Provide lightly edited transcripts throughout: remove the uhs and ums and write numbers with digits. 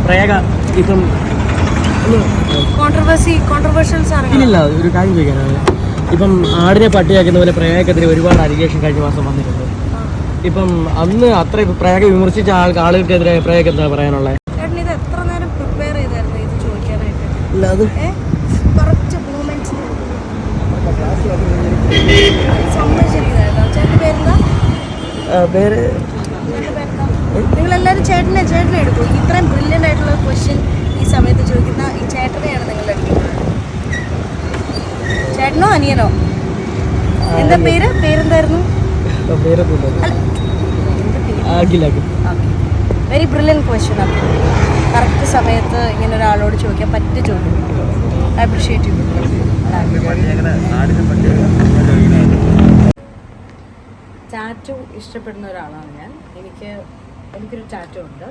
പ്രേക ഇപ്പം ഇല്ല ഒരു കാര്യം ചോദിക്കാനാണ്. ഇപ്പം ആടിനെ പട്ടിയാക്കുന്ന പോലെ പ്രേകക്കെതിരെ ഒരുപാട് അലിഗേഷൻ കഴിഞ്ഞ മാസം വന്നിട്ടുണ്ട്. ഇപ്പം അന്ന് അത്ര പ്രേക വിമർശിച്ച ആളുകൾക്കെതിരെ പ്രേക എന്താ പറയാനുള്ളത്? ഇത് എത്ര നേരം പ്രിപ്പയർ ചെയ്തായിരുന്നു ഇത് ചോദിക്കാനായിട്ട്? ഇല്ല അത് കറക്റ്റ് മൂമെന്റ്സ് ചേട്ടൻ്റെ പേരെന്താ? പേര് നിങ്ങളെല്ലാവരും ചേട്ടനെ എടുക്കും. ഇത്രയും ബ്രില്യൻ്റ് ആയിട്ടുള്ള ക്വസ്റ്റ്യൻ ഈ സമയത്ത് ചോദിക്കുന്ന ഈ ചേട്ടനെയാണ് നിങ്ങൾ എടുക്കുന്നത്. ചേട്ടനോ അനിയനോ? എന്താ പേരെന്തായിരുന്നു? Very brilliant question. ആണ് കറക്റ്റ് സമയത്ത് ഇങ്ങനെ ഒരാളോട് ചോദിക്കാൻ പറ്റിയ ചോദ്യം. I appreciate U. ടാറ്റു ഇഷ്ടപ്പെടുന്ന ഒരാളാണ് ഞാൻ. എനിക്കൊരു ടാറ്റു ഉണ്ട്.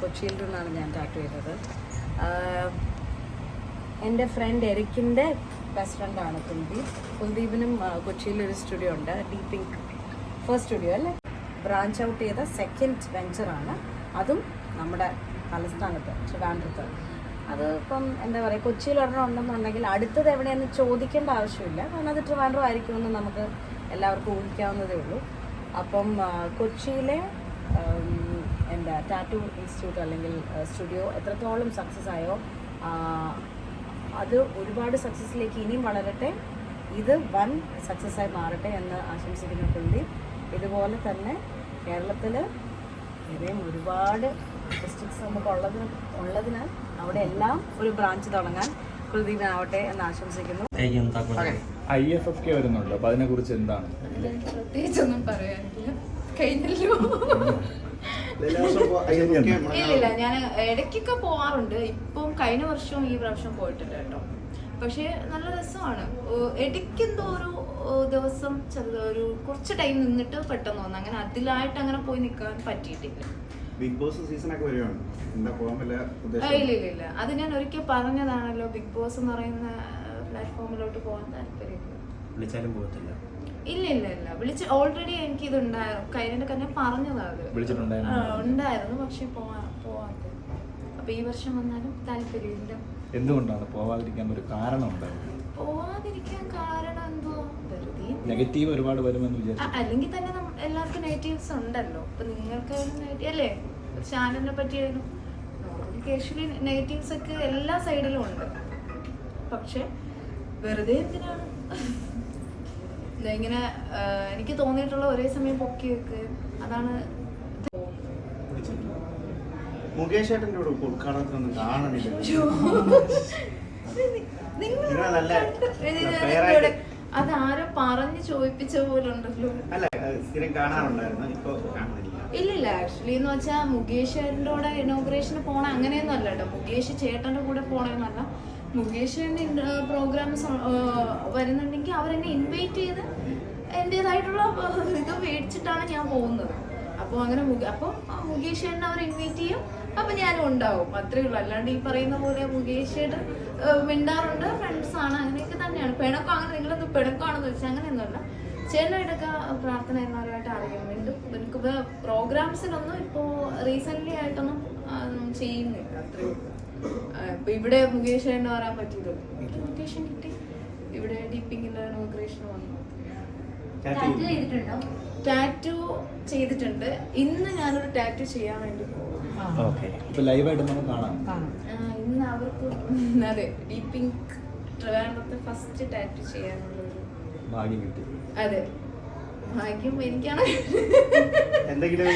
കൊച്ചിയിൽ നിന്നാണ് ഞാൻ ടാറ്റു ചെയ്തത്. എൻ്റെ ഫ്രണ്ട് എരിക്കിൻ്റെ ബെസ്റ്റ് ഫ്രണ്ടാണ് കുൽദീപിനും കൊച്ചിയിലൊരു സ്റ്റുഡിയോ ഉണ്ട്, ഡീപിങ്ക്. ഫസ്റ്റ് സ്റ്റുഡിയോ അല്ലേ, ബ്രാഞ്ച് ഔട്ട് ചെയ്ത സെക്കൻഡ് വെഞ്ചറാണ്. അതും നമ്മുടെ തലസ്ഥാനത്ത് ട്രിവാൻഡ്രത്ത്. അത് ഇപ്പം എന്താ പറയുക, കൊച്ചിയിൽ ഒരെണ്ണം ഉണ്ടെന്നുണ്ടെങ്കിൽ അടുത്തത് എവിടെയെന്ന് ചോദിക്കേണ്ട ആവശ്യമില്ല. കാരണം അത് ട്രിവാൻഡ്രം ആയിരിക്കുമെന്ന് നമുക്ക് എല്ലാവർക്കും ഊഹിക്കാവുന്നതേ ഉള്ളൂ. അപ്പം കൊച്ചിയിലെ എന്താ ടാറ്റു ഇൻസ്റ്റിറ്റ്യൂട്ട് അല്ലെങ്കിൽ സ്റ്റുഡിയോ എത്രത്തോളം സക്സസ് ആയോ അത് ഒരുപാട് സക്സസ്സിലേക്ക് ഇനിയും വളരട്ടെ. ഇത് വൻ സക്സസ്സായി മാറട്ടെ എന്ന് ആശംസിക്കുന്ന കുൽദീപ്. ഇതുപോലെ തന്നെ കേരളത്തിൽ ഇവയും ഒരുപാട് ഡിസ്ട്രിക്ട്സ് നമുക്ക് ഉള്ളതിനാൽ അവിടെ എല്ലാം ഒരു ബ്രാഞ്ച് തുടങ്ങാൻ കുൽദീപിനാവട്ടെ എന്ന് ആശംസിക്കുന്നു. IFFK വരുന്നുണ്ട്, അപ്പൊ അതിനെ കുറിച്ച് എന്താണ്? പ്രത്യേകിച്ചൊന്നും പറയാനില്ല, കഴിഞ്ഞല്ലോ. ഇല്ലില്ല, ഞാൻ ഇടയ്ക്കൊക്കെ പോവാറുണ്ട്. ഇപ്പം കഴിഞ്ഞ വർഷവും ഈ പ്രാവശ്യം പോയിട്ടില്ല കേട്ടോ. പക്ഷെ നല്ല രസമാണ്. ഇടയ്ക്കെന്തോ ഒരു ദിവസം ഒരു കുറച്ച് ടൈം നിന്നിട്ട് പെട്ടെന്ന് തോന്നുന്നു. അങ്ങനെ അതിലായിട്ട് അങ്ങനെ പോയി നിൽക്കാൻ പറ്റിയിട്ടില്ല. ബിഗ് ബോസ് സീസൺ ഒക്കെ വരുവാണ്, ഇല്ല അത് ഞാൻ ഒരിക്കൽ പറഞ്ഞതാണല്ലോ. ബിഗ് ബോസ് എന്ന് പറയുന്ന പ്ലാറ്റ്ഫോമിലോട്ട് പോകാൻ താല്പര്യമില്ല. വിളിച്ചാലും പോകത്തില്ല. ഇല്ല വിളിച്ച് ഓൾറെഡി എനിക്ക് ഇത് ഉണ്ടായിരുന്നു. കഴിഞ്ഞ തന്നെ പറഞ്ഞതാ അത് ഉണ്ടായിരുന്നു. പക്ഷെ പോവാത്ത. അപ്പൊ ഈ വർഷം വന്നാലും താല്പര്യമില്ല. എന്തുകൊണ്ടാണ് പോവാതിരിക്കാൻ ഒരു കാരണം ഉണ്ടായിരുന്നു? പോവാതിരിക്കാൻ കാരണം എന്തോ വെറുതെ നെഗറ്റീവ് ഒരുപാട് വരുമെന്ന് വിചാരിച്ചു. അല്ലെങ്കിൽ തന്നെ എല്ലാവർക്കും നെഗറ്റീവ്സ് ഉണ്ടല്ലോ. ഇപ്പൊ നിങ്ങൾക്ക് അല്ലേ ചാനലിനെ പറ്റിയായിരുന്നു കേഷ്വലി നെഗറ്റീവ്സ് ഒക്കെ എല്ലാ സൈഡിലും ഉണ്ട്. പക്ഷെ വെറുതെ എന്തിനാണ് ഇങ്ങനെ എനിക്ക് തോന്നിയിട്ടുള്ള ഒരേ സമയം പൊക്കി വെക്ക്. അതാണ് മുകേഷ് ചേട്ടൻ്റെ കൂടെ ഉദ്ഘാടനത്തിനൊന്നും കാണുന്നില്ല. അതാരോ പറഞ്ഞ് ചോദിപ്പിച്ച പോലെ ഉണ്ടല്ലോ. ഇല്ലില്ല, ആക്ച്വലി എന്ന് വെച്ചാൽ മുകേഷ് ചേട്ടൻ്റെ കൂടെ ഇനോഗ്രേഷന് പോണ അങ്ങനെയൊന്നും അല്ല കേട്ടോ. മുകേഷ് ചേട്ടൻ്റെ കൂടെ പോണെന്നല്ല. മുകേഷ് ചേട്ടൻ്റെ പ്രോഗ്രാംസ് വരുന്നുണ്ടെങ്കിൽ അവരെന്നെ ഇൻവൈറ്റ് ചെയ്ത് എൻ്റെതായിട്ടുള്ള ഇത് മേടിച്ചിട്ടാണ് ഞാൻ പോകുന്നത്. അപ്പോൾ അങ്ങനെ അപ്പം മുകേഷ് ചേട്ടനെ അവർ ഇൻവൈറ്റ് ചെയ്യും, അപ്പം ഞാനും ഉണ്ടാവും. അത്രേ ഉള്ളൂ. അല്ലാണ്ട് ഈ പറയുന്ന പോലെ മുകേഷ് ചേട്ടൻ മിണ്ടാറുണ്ട്, ഫ്രണ്ട്സാണ്, അങ്ങനെയൊക്കെ തന്നെയാണ്. പിണക്കം അങ്ങനെ നിങ്ങളെന്ത് പിണക്കമാണെന്ന് വെച്ചാൽ അങ്ങനെയൊന്നുമല്ല. ചേട്ടനായിട്ടൊക്കെ പ്രാർത്ഥന എന്നവരുമായിട്ട് അറിയാൻ വേണ്ടും. എനിക്ക് പ്രോഗ്രാംസിലൊന്നും ഇപ്പോൾ റീസെൻ്റ്ലി ആയിട്ടൊന്നും ചെയ്യുന്നില്ല. അത്രയും ഇപ്പം ഇവിടെ മുകേഷ് ചേട്ടന് വരാൻ പറ്റിയതോ ഇൻവിറ്റേഷൻ കിട്ടി. ഇവിടെ ഡീപ്പിങ്ങിൻ്റെ ഇനോഗ്രേഷൻ വന്നു. ടാറ്റു ചെയ്തിട്ടുണ്ട്. ഇന്ന് ഞാനൊരു ടാറ്റു ചെയ്യാൻ വേണ്ടി പോകും. ഇന്ന് അവർക്ക് അതെ ഡീപ്പിങ്ക് ട്രിവാൻഡ്രത്തെ ഫസ്റ്റ് ടാറ്റു ചെയ്യാനുള്ളൊരു ഭാഗ്യം കിട്ടി. അതെ ഭാഗ്യം എനിക്കാണ്. എന്തെങ്കിലും